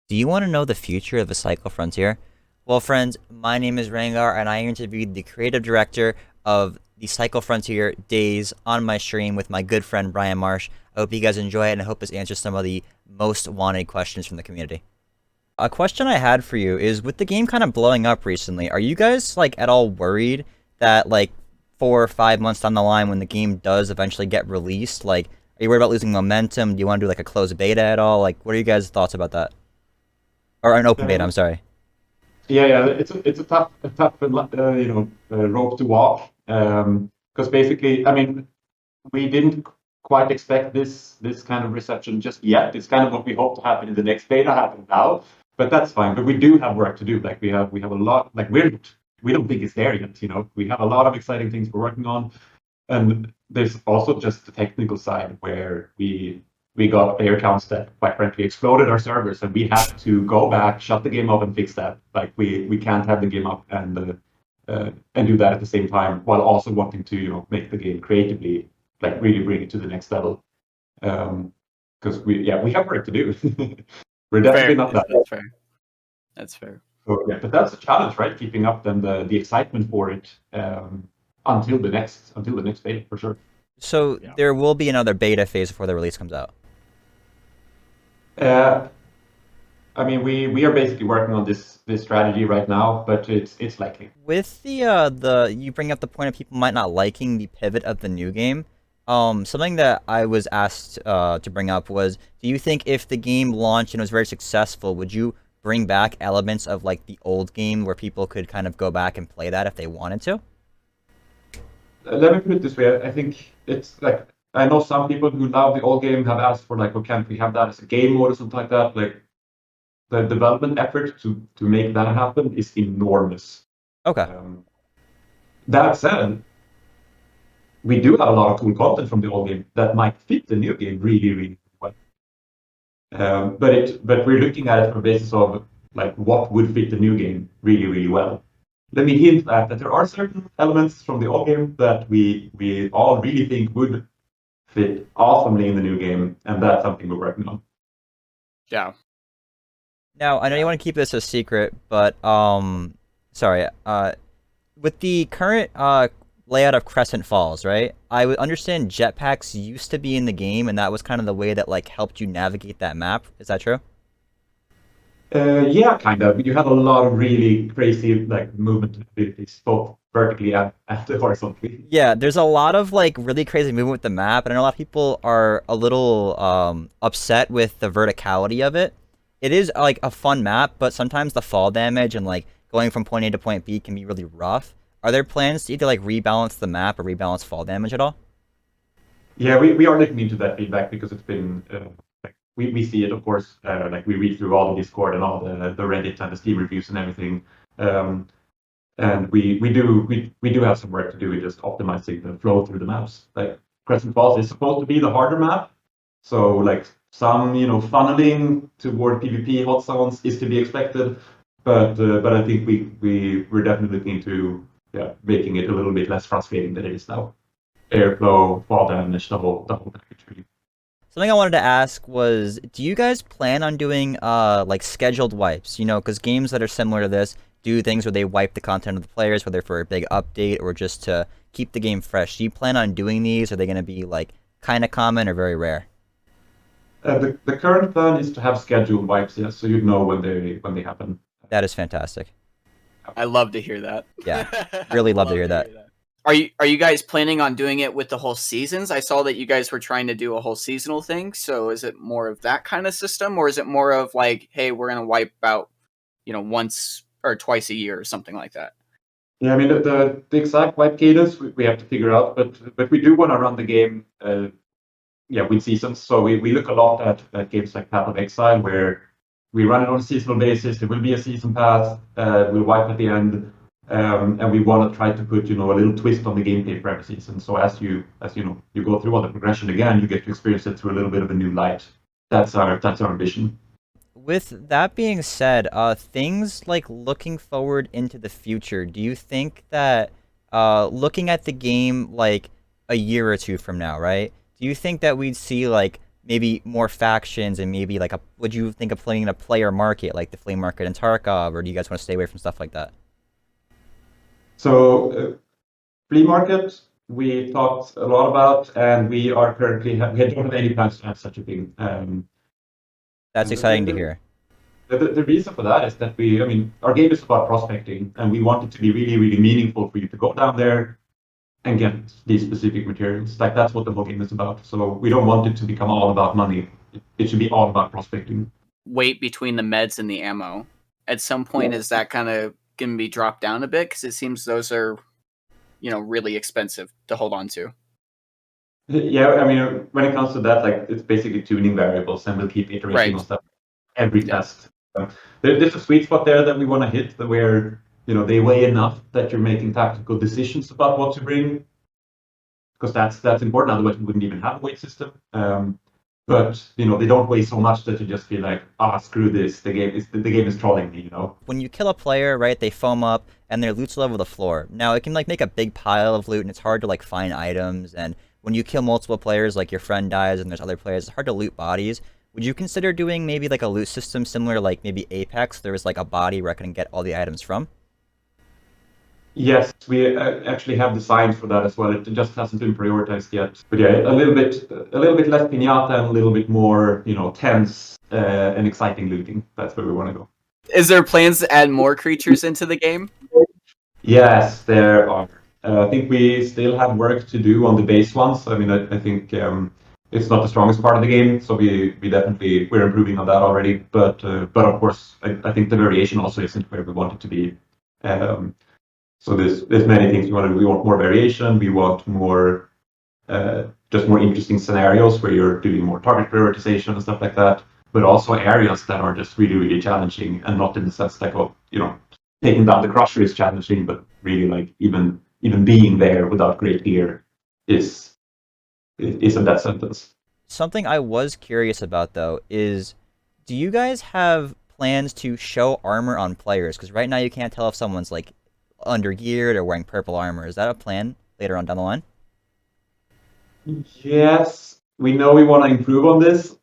Do you want to know the future of the Cycle Frontier? Well, friends, my name is Rengawr, and I interviewed the creative director of the Cycle Frontier Daze on my stream with my good friend Bryan Marsh. I hope you guys enjoy it, and I hope this answers some of the most wanted questions from the community. A question I had for you is, with the game kind of blowing up recently, are you guys like at all worried that like 4 or 5 months down the line, when the game does eventually get released, like, are you worried about losing momentum? Do you want to do like a closed beta at all? Like, what are you guys' thoughts about that? Or an open beta, I'm Um, sorry. yeah, it's a tough rope to walk. Because basically, I mean, we didn't quite expect this kind of reception just yet. It's kind of what we hope to happen in the next beta happen now, but that's fine. But we do have work to do. Like we have a lot. Like we don't think it's there yet. We have a lot of exciting things we're working on. And there's also just the technical side where we got player counts that quite frankly exploded our servers, and we had to go back, shut the game up, and fix that. Like we can't have the game up and do that at the same time while also wanting to make the game creatively, like really bring it to the next level. Because we have work to do. We're definitely Fair. not that. That's fair. That's fair. So, yeah, but that's a challenge, right? Keeping up then the excitement for it until the next beta for sure. So Yeah. there will be another beta phase before the release comes out. Uh, I mean, we are basically working on this strategy right now, but it's likely. With the you bring up the point of people might not liking the pivot of the new game. Something that I was asked to bring up was, do you think if the game launched and was very successful, would you bring back elements of like the old game where people could kind of go back and play that if they wanted to? Let me put it this way. I think it's like I know some people who love the old game have asked for like, well, can't we have that as a game mode or something like that? Like the development effort to make that happen is enormous. Okay. That said, we do have a lot of cool content from the old game that might fit the new game really, really well. But we're looking at it from a basis of like what would fit the new game really, really well. Let me hint at that there are certain elements from the old game that we all really think would fit awesomely in the new game, and that's something we're working on. Yeah. Now, I know you want to keep this a secret, but sorry. With the current layout of Crescent Falls, right? I would understand jetpacks used to be in the game, and that was kind of the way that like helped you navigate that map. Is that true? Yeah, kind of. You have a lot of really crazy like movement abilities, both vertically and horizontally. Yeah, there's a lot of like really crazy movement with the map, and I know a lot of people are a little upset with the verticality of it. It is like a fun map, but sometimes the fall damage and like going from point A to point B can be really rough. Are there plans to either like rebalance the map or rebalance fall damage at all? Yeah, we are looking into that feedback because it's been like we see it, of course. Like we read through all the Discord and all the Reddit and the Steam reviews and everything. And we do have some work to do with just optimizing the flow through the maps. Like Crescent Falls is supposed to be the harder map, so like some funneling toward PvP hot zones is to be expected. But I think we're definitely looking into making it a little bit less frustrating than it is now. Airflow, fall damage, the whole package really. Something I wanted to ask was, do you guys plan on doing like scheduled wipes? You know, because games that are similar to this do things where they wipe the content of the players, whether for a big update or just to keep the game fresh. Do you plan on doing these? Are they going to be like kind of common or very rare? The current plan is to have scheduled wipes, yes, so you'd know when they happen. That is fantastic. I love to hear that. Yeah, really love to hear that. Are you guys planning on doing it with the whole seasons? I saw that you guys were trying to do a whole seasonal thing. So is it more of that kind of system, or is it more of like, hey, we're gonna wipe out, once or twice a year or something like that? Yeah, I mean the exact wipe cadence we have to figure out, but we do want to run the game with seasons. So we look a lot at games like Path of Exile, where we run it on a seasonal basis. There will be a season pass. We'll wipe at the end, and we want to try to put a little twist on the gameplay for every season. So as you go through all the progression again, you get to experience it through a little bit of a new light. That's our ambition. With that being said, things like looking forward into the future, do you think that looking at the game like a year or two from now, right? Do you think that we'd see like maybe more factions and maybe like would you think of playing in a player market like the flea market in Tarkov, or do you guys want to stay away from stuff like that? So flea market, we talked a lot about, and we are currently we don't have any plans to have such a thing. That's exciting to hear. The reason for that is that I mean, our game is about prospecting, and we want it to be really, really meaningful for you to go down there and get these specific materials. Like that's what the whole game is about. So we don't want it to become all about money. It should be all about prospecting. Weight between the meds and the ammo. At some point, is that kind of going to be dropped down a bit? Because it seems those are, really expensive to hold on to. Yeah, I mean, when it comes to that, like it's basically tuning variables, and we'll keep iterating on stuff every test. There's a sweet spot there that we want to hit, where they weigh enough that you're making tactical decisions about what to bring, because that's important. Otherwise, we wouldn't even have a weight system. But they don't weigh so much that you just feel like, screw this. The game is trolling me. When you kill a player, right, they foam up and their loot's all over the floor. Now it can like make a big pile of loot, and it's hard to like find items. And when you kill multiple players, like your friend dies and there's other players, it's hard to loot bodies. Would you consider doing maybe like a loot system similar to like maybe Apex? There was like a body where I can get all the items from. Yes, we actually have designs for that as well. It just hasn't been prioritized yet. But yeah, a little bit less piñata and a little bit more, tense and exciting looting. That's where we want to go. Is there plans to add more creatures into the game? Yes, there are. I think we still have work to do on the base ones. I mean, I think it's not the strongest part of the game, so we're improving on that already. But of course, I think the variation also isn't where we want it to be. So there's many things we want to do. We want more variation. We want more, just more interesting scenarios where you're doing more target prioritization and stuff like that. But also areas that are just really, really challenging, and not in the sense like, taking down the crusher is challenging, but really like even being there without great gear is a death sentence. Something I was curious about though is, do you guys have plans to show armor on players? Because right now you can't tell if someone's like undergeared or wearing purple armor. Is that a plan later on down the line? Yes, we know we want to improve on this.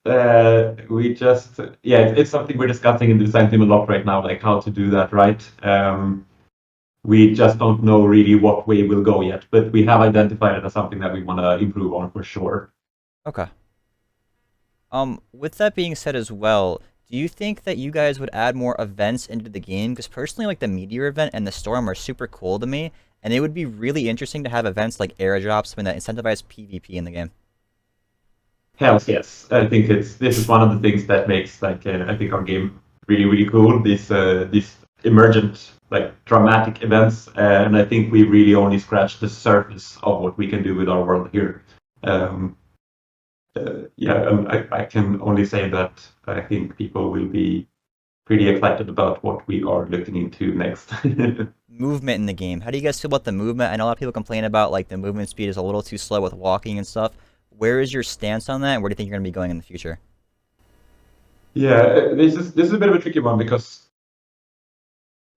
It's something we're discussing in the design team a lot right now, like how to do that right. We just don't know really what way we'll go yet, but we have identified it as something that we want to improve on for sure. Okay. With that being said as well, do you think that you guys would add more events into the game? Because personally, like the Meteor event and the Storm are super cool to me, and it would be really interesting to have events like airdrops that incentivize PvP in the game. Hell yes, I think this is one of the things that makes I think our game really, really cool. These emergent dramatic events, and I think we really only scratched the surface of what we can do with our world here. I can only say that I think people will be pretty excited about what we are looking into next. Movement in the game. How do you guys feel about the movement? I know a lot of people complain about like the movement speed is a little too slow with walking and stuff. Where is your stance on that, and where do you think you're going to be going in the future? Yeah, this is a bit of a tricky one, because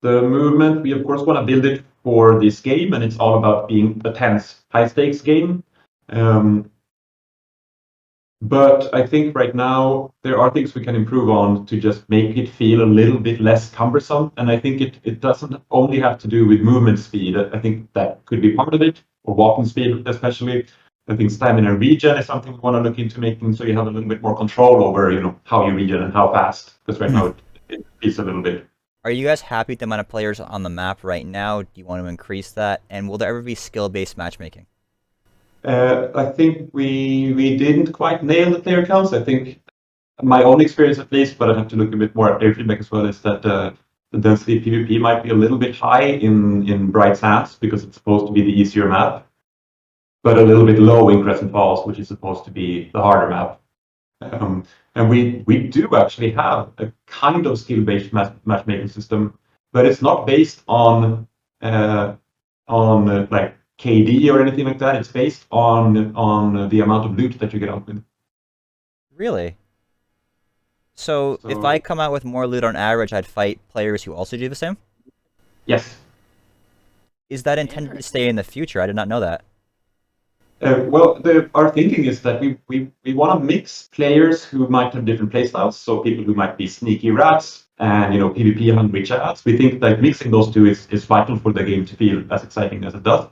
the movement, we of course want to build it for this game, and it's all about being a tense, high-stakes game. But I think right now there are things we can improve on to just make it feel a little bit less cumbersome. And I think it doesn't only have to do with movement speed. I think that could be part of it, or walking speed especially. I think stamina regen is something we want to look into making, so you have a little bit more control over, how you regen and how fast. Because right now it is a little bit. Are you guys happy with the amount of players on the map right now? Do you want to increase that? And will there ever be skill-based matchmaking? I think we didn't quite nail the player counts. I think my own experience at least, but I'd have to look a bit more at their feedback as well, is that the density PvP might be a little bit high in Bright Sands, because it's supposed to be the easier map, but a little bit low in Crescent Falls, which is supposed to be the harder map. And we do actually have a kind of skill-based matchmaking system, but it's not based on KD or anything like that. It's based on the amount of loot that you get out with. Really? So if I come out with more loot on average, I'd fight players who also do the same? Yes. Is that intended to stay in the future? I did not know that. Our thinking is that we want to mix players who might have different playstyles. So people who might be sneaky rats and PvP hungry chads. We think that mixing those two is vital for the game to feel as exciting as it does.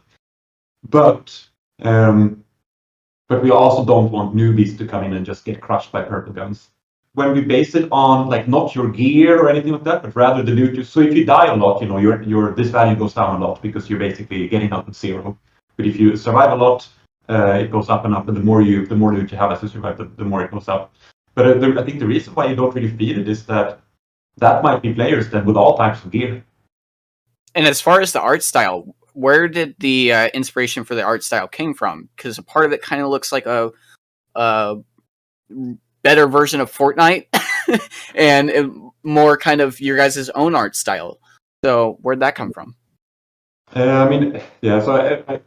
But we also don't want newbies to come in and just get crushed by purple guns. When we base it on like not your gear or anything like that, but rather the loot. So if you die a lot, your this value goes down a lot because you're basically getting out with 0. But if you survive a lot, it goes up and up, and the more loot you have as you survive, the more it goes up. But I think the reason why you don't really feel it is that might be players then with all types of gear. And as far as the art style, where did the inspiration for the art style came from? Because a part of it kind of looks like a better version of Fortnite, and more kind of your guys' own art style. So where'd that come from? So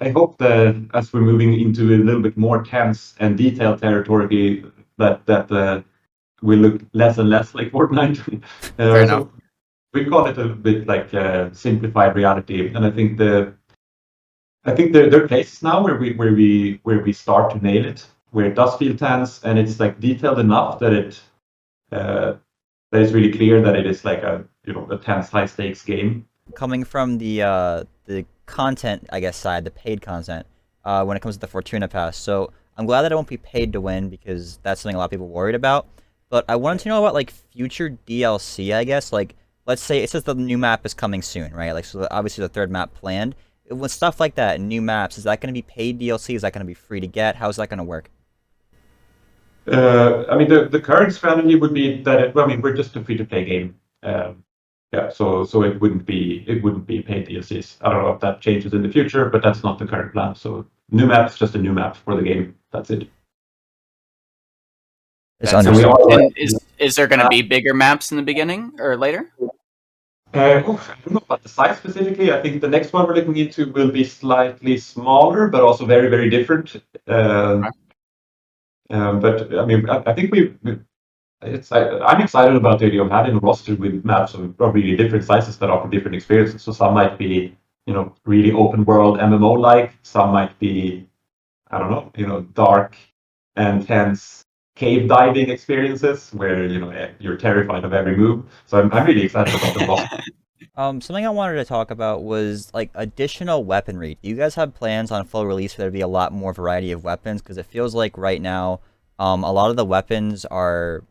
I hope that as we're moving into a little bit more tense and detailed territory, that will look less and less like Fortnite. Fair enough. We call it a bit like simplified reality, and I think there are places now where we start to nail it, where it does feel tense and it's like detailed enough that it's really clear that it is like a tense, high stakes game. Coming from the content, I guess, side, the paid content, when it comes to the Fortuna Pass. So I'm glad that it won't be paid to win, because that's something a lot of people are worried about. But I wanted to know about like future DLC, I guess. Like, let's say it says the new map is coming soon, right? Like, so obviously the third map planned. With stuff like that, new maps, is that going to be paid DLC? Is that going to be free to get? How's that going to work? The current strategy would be that we're just a free-to-play game. So it wouldn't be paid DLCs. I don't know if that changes in the future, but that's not the current plan. So new map is just a new map for the game. That's it. Is there going to be bigger maps in the beginning or later? I don't know about the size specifically. I think the next one we're looking into will be slightly smaller, but also very, very different. But I think I'm excited about the idea of having a roster with maps of really different sizes that offer different experiences. So some might be, really open world MMO like. Some might be, I don't know, dark and tense cave diving experiences where you're terrified of every move. So I'm really excited about the roster. Something I wanted to talk about was like additional weaponry. Do you guys have plans on full release for there to be a lot more variety of weapons? Because it feels like right now, a lot of the weapons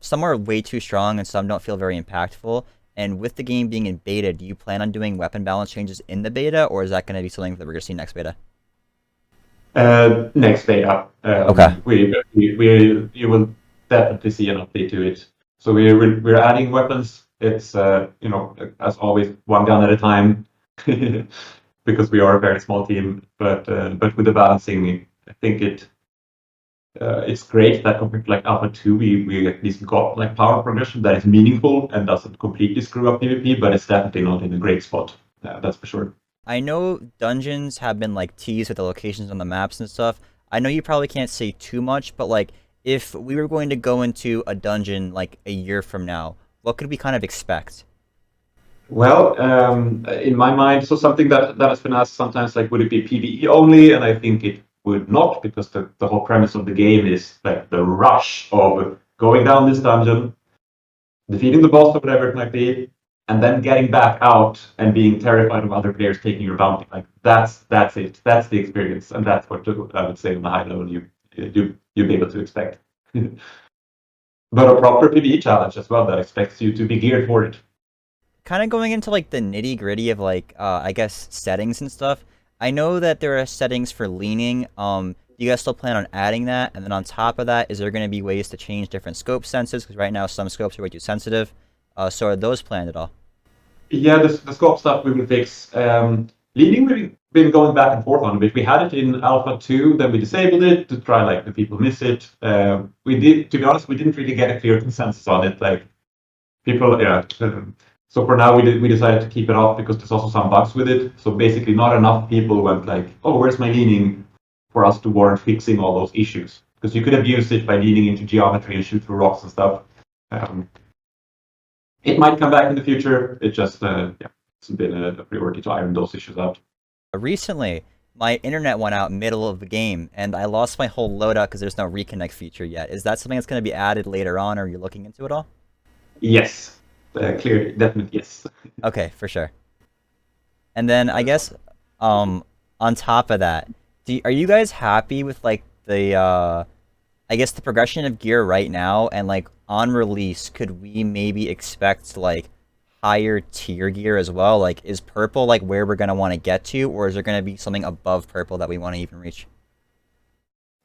some are way too strong and some don't feel very impactful. And with the game being in beta, do you plan on doing weapon balance changes in the beta, or is that going to be something that we're going to see next beta? Next beta. Okay. You will definitely see an update to it. So we're adding weapons. It's as always, one gun at a time, because we are a very small team. But with the balancing, I think it's great that compared to like Alpha 2, we at least got like power progression that is meaningful and doesn't completely screw up PvP, but it's definitely not in a great spot. That's for sure. I know dungeons have been like teased with the locations on the maps and stuff. I know you probably can't say too much, but like if we were going to go into a dungeon like a year from now, what could we kind of expect? Well, in my mind, so something that has been asked sometimes, like, would it be PvE only? And I think it would not, because the whole premise of the game is like the rush of going down this dungeon, defeating the boss or whatever it might be, and then getting back out and being terrified of other players taking your bounty. Like that's it. That's the experience, and that's what I would say on a high level you'd be able to expect. But a proper PvE challenge as well that expects you to be geared for it. Kind of going into like the nitty gritty of like I guess settings and stuff. I know that there are settings for leaning. Do you guys still plan on adding that? And then on top of that, is there going to be ways to change different scope senses? Because right now some scopes are way too sensitive. So are those planned at all? Yeah, the scope stuff we will fix. Leaning, we've been going back and forth on a bit. We had it in Alpha 2, then we disabled it to try like the people miss it. We did, to be honest, we didn't really get a clear consensus on it. Like people, yeah. So for now, we decided to keep it off because there's also some bugs with it. So basically, not enough people went like, "Oh, where's my leaning?" for us to warrant fixing all those issues. Because you could have used it by leaning into geometry and shoot through rocks and stuff. It might come back in the future. It just, it's been a priority to iron those issues out. Recently, my internet went out middle of the game, and I lost my whole loadout because there's no reconnect feature yet. Is that something that's going to be added later on, or are you looking into it all? Yes, clear, definitely yes. Okay, for sure. And then I guess, on top of that, are you guys happy with like the I guess the progression of gear right now, and like on release, could we maybe expect like higher tier gear as well? Like, is purple like where we're gonna want to get to, or is there gonna be something above purple that we want to even reach?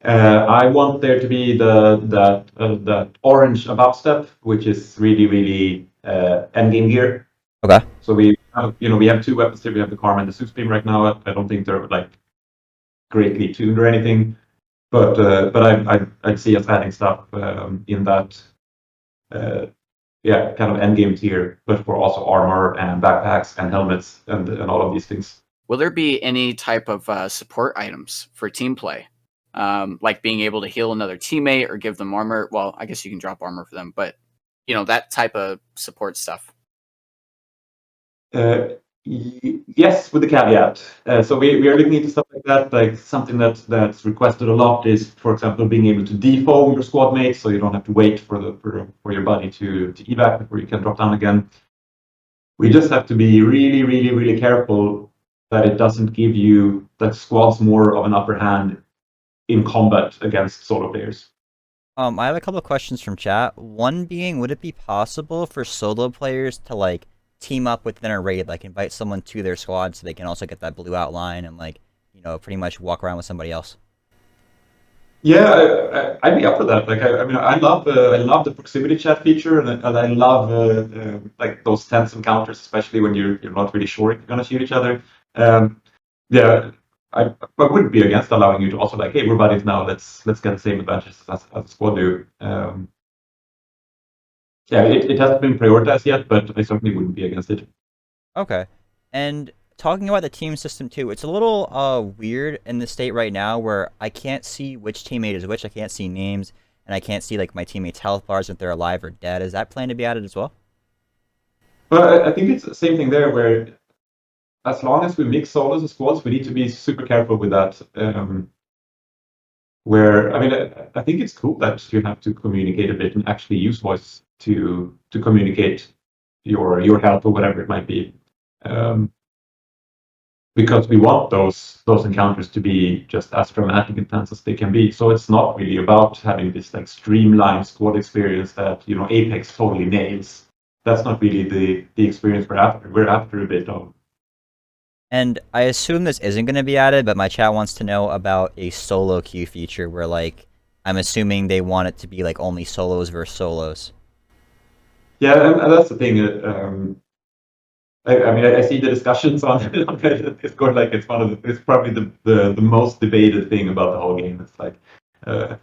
I want there to be the orange above step, which is really end game gear. Okay. So we have, we have two weapons here. We have the Karma and the Zeus Beam right now. I don't think they're like greatly tuned or anything, but I'd see us adding stuff in that kind of end game tier, but for also armor and backpacks and helmets and all of these things. Will there be any type of support items for team play? Like being able to heal another teammate or give them armor? Well, I guess you can drop armor for them, but that type of support stuff. Yes, with the caveat. So we are looking into stuff like that. Like something that's requested a lot is, for example, being able to defoam your squad mates, so you don't have to wait for your buddy to evac before you can drop down again. We just have to be really careful that it doesn't give you that squads more of an upper hand in combat against solo players. I have a couple of questions from chat. One being, would it be possible for solo players to like team up within a raid, like invite someone to their squad so they can also get that blue outline and like, pretty much walk around with somebody else? Yeah, I'd be up for that. Like, I mean, I love the proximity chat feature, and I love like those tense encounters, especially when you're not really sure if you're gonna shoot each other. Yeah, I wouldn't be against allowing you to also like, hey, we're buddies now. Let's get the same advantages as a squad do. Yeah, it hasn't been prioritized yet, but I certainly wouldn't be against it. Okay. And talking about the team system too, it's a little weird in the state right now where I can't see which teammate is which. I can't see names, and I can't see like my teammates' health bars if they're alive or dead. Is that planned to be added as well? But I think it's the same thing there, where as long as we mix solos and squads, we need to be super careful with that. Where I mean, I think it's cool that you have to communicate a bit and actually use voice to communicate your help or whatever it might be, because we want those encounters to be just as dramatic and tense as they can be. So it's not really about having this like streamlined squad experience that Apex totally nails. That's not really the experience we're after. We're after a bit of. And I assume this isn't going to be added, but my chat wants to know about a solo queue feature where, like, I'm assuming they want it to be, like, only solos versus solos. Yeah, and that's the thing. I mean, I see the discussions on Discord, like it's it's probably the most debated thing about the whole game. It's like, yeah,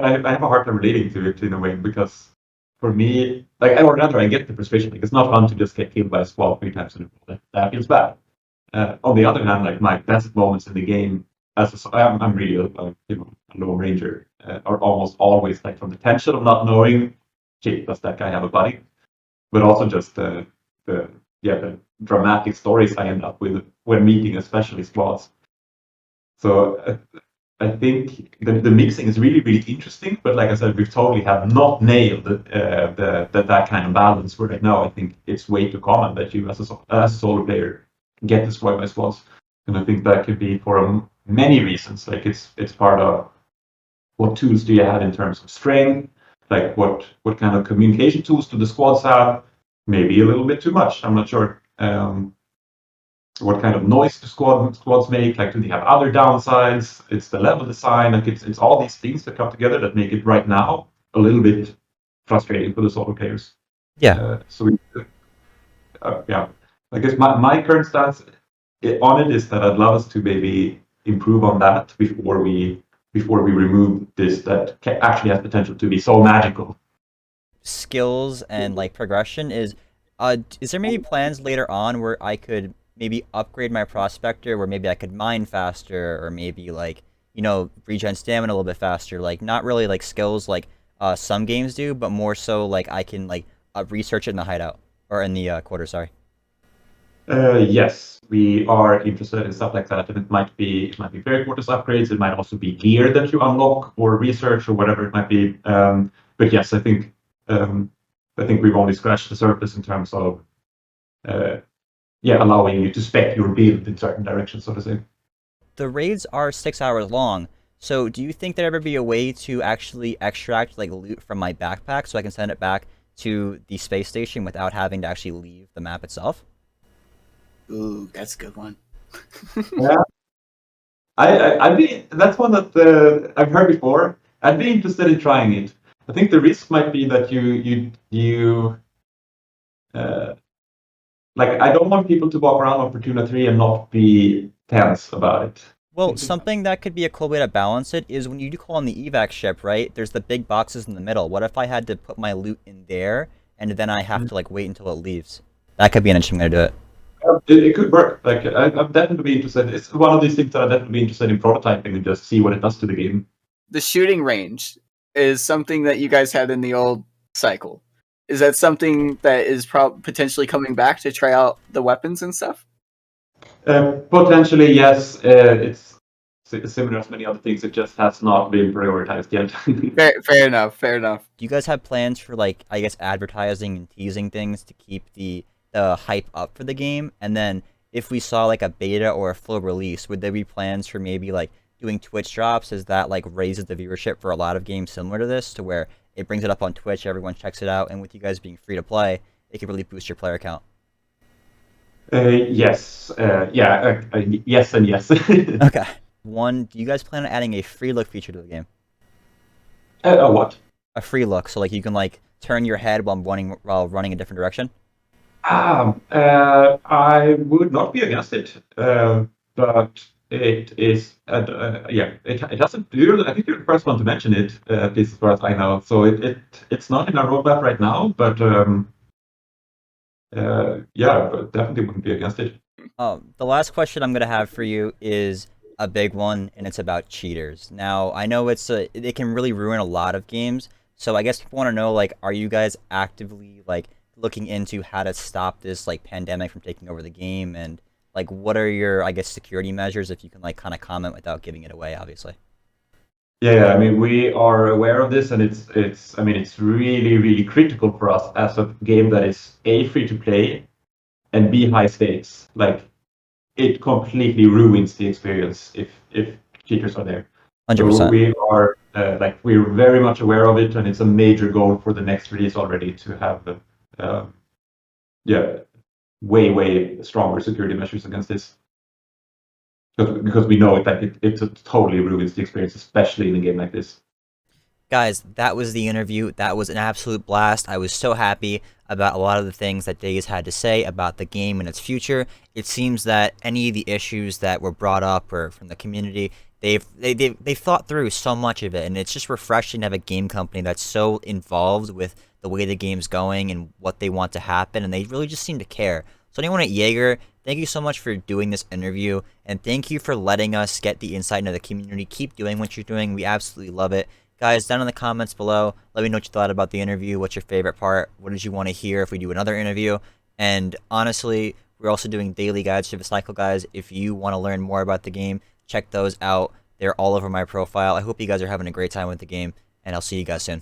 I have a hard time relating to it in a way, because for me, like, I would rather I get the frustration. Like, it's not fun to just get killed by a squad 3 times in a row. That feels bad. On the other hand, like my best moments in the game, I'm really a low ranger, are almost always like from the tension of not knowing, shit, does that guy have a buddy? But also just the dramatic stories I end up with when meeting, especially squads. So I think the mixing is really interesting, but like I said, we totally have not nailed that kind of balance right now. I think it's way too common that you as a solo player get destroyed by squads, and I think that could be for many reasons. Like it's part of what tools do you have in terms of strength, like what kind of communication tools do the squads have? Maybe a little bit too much. I'm not sure. What kind of noise do squads make? Like, do they have other downsides? It's the level design. Like, it's all these things that come together that make it right now a little bit frustrating for the solo players. Yeah. Yeah. I guess my current stance on it is that I'd love us to maybe improve on that before we remove this that actually has potential to be so magical. Skills and like progression is there maybe plans later on where I could maybe upgrade my prospector, where maybe I could mine faster, or maybe like regen stamina a little bit faster, like not really like skills like some games do, but more so like I can like research it in the hideout or in the quarter, sorry. Yes, we are interested in stuff like that, and it might be player quarters upgrades. It might also be gear that you unlock, or research, or whatever it might be. But yes, I think we've only scratched the surface in terms of allowing you to spec your build in certain directions, so to say. The raids are 6 hours long, so do you think there'd ever be a way to actually extract like loot from my backpack so I can send it back to the space station without having to actually leave the map itself? Ooh, that's a good one. Yeah, I'd be. That's one that I've heard before. I'd be interested in trying it. I think the risk might be that you like, I don't want people to walk around on Fortuna 3 and not be tense about it. Well, something that could be a cool way to balance it is when you do call on the evac ship, right? There's the big boxes in the middle. What if I had to put my loot in there and then I have to like wait until it leaves? That could be an interesting way to do it. It could work. Like, I'm definitely interested. It's one of these things that I'm definitely interested in prototyping and just see what it does to the game. The shooting range is something that you guys had in the old cycle. Is that something that is potentially coming back to try out the weapons and stuff? Potentially, yes. It's similar as many other things. It just has not been prioritized yet. Fair enough. Fair enough. Do you guys have plans for like, I guess, advertising and teasing things to keep the hype up for the game? And then if we saw like a beta or a full release, would there be plans for maybe like doing Twitch drops? As that like raises the viewership for a lot of games similar to this, to where it brings it up on Twitch, everyone checks it out, and with you guys being free to play, it could really boost your player count. Yes. Yes and yes. Okay. One, do you guys plan on adding a free look feature to the game? What? A free look, so like you can like turn your head while running a different direction. I would not be against it, but it is, it doesn't do. I think you're the first one to mention it, at least as far as I know. So it's not in our roadmap right now, but but definitely wouldn't be against it. The last question I'm gonna have for you is a big one, and it's about cheaters. Now, I know it can really ruin a lot of games, so I guess people want to know, like, are you guys actively like looking into how to stop this like pandemic from taking over the game, and like what are your, I guess, security measures, if you can like kind of comment without giving it away, obviously? Yeah, I mean, we are aware of this, and it's really, really critical for us as a game that is A, free to play, and B, high stakes. Like, it completely ruins the experience if cheaters are there. 100%. So we are we're very much aware of it, and it's a major goal for the next release already to have way stronger security measures against this. Because we know it totally ruins the experience, especially in a game like this. Guys, that was the interview. That was an absolute blast. I was so happy about a lot of the things that Daze had to say about the game and its future. It seems that any of the issues that were brought up or from the community, they've thought through so much of it, and it's just refreshing to have a game company that's so involved with the way the game's going and what they want to happen, and they really just seem to care. So anyone at Yager, thank you so much for doing this interview, and thank you for letting us get the insight into the community. Keep doing what you're doing. We absolutely love it. Guys, down in the comments below, let me know what you thought about the interview. What's your favorite part? What did you want to hear if we do another interview? And honestly, we're also doing daily guides to the cycle, guys. If you want to learn more about the game, check those out. They're all over my profile. I hope you guys are having a great time with the game, and I'll see you guys soon.